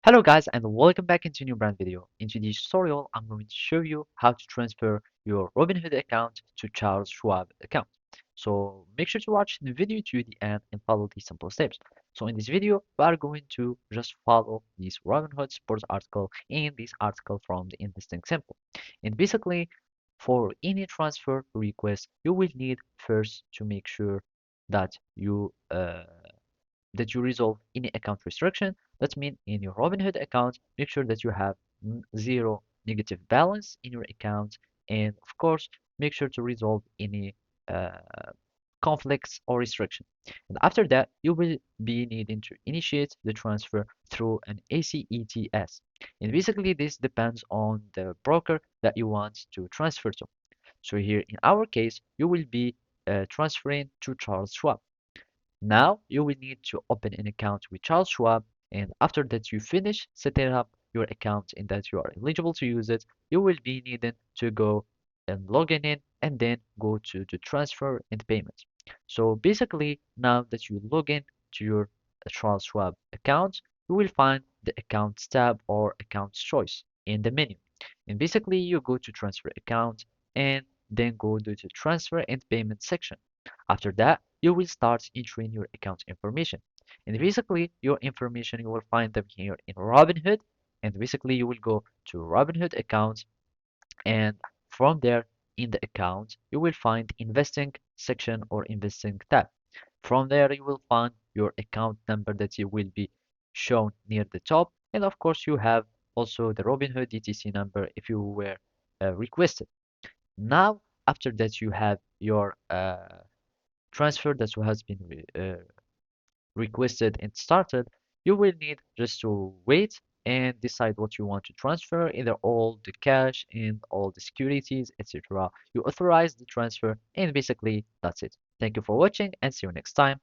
Hello guys and welcome back into a new brand video. In today's tutorial, I'm going to show you how to transfer your Robinhood account to Charles Schwab account. So make sure to watch the video to the end and follow these simple steps. So in this video, we are going to just follow this Robinhood sports article and this article from the Investing Simple. And basically, for any transfer request, you will need first to make sure that you resolve any account restriction. That means in your Robinhood account, make sure that you have zero negative balance in your account. And of course, make sure to resolve any uh, conflicts or restriction. And after that, you will be needing to initiate the transfer through an ACETS. And basically, this depends on the broker that you want to transfer to. So here in our case, you will be transferring to Charles Schwab. Now you will need to open an account with Charles Schwab, and after that you finish setting up your account and that you are eligible to use it, you will be needing to go and log in and then go to the transfer and payments. So basically, now that you log in to your Charles Schwab account, you will find the accounts tab or accounts choice in the menu. And basically, you go to transfer account and then go to the transfer and payment section. After that, you will start entering your account information. And basically, your information, you will find them here in Robinhood. And basically, you will go to Robinhood account. And from there, in the account, you will find investing section or investing tab. From there, you will find your account number that you will be shown near the top. And of course, you have also the Robinhood DTC number if you were requested. Now, after that, you have your transfer that has been requested and started, you will need just to wait and decide what you want to transfer, either all the cash and all the securities, etc. You authorize the transfer, and basically that's it. Thank you for watching and see you next time.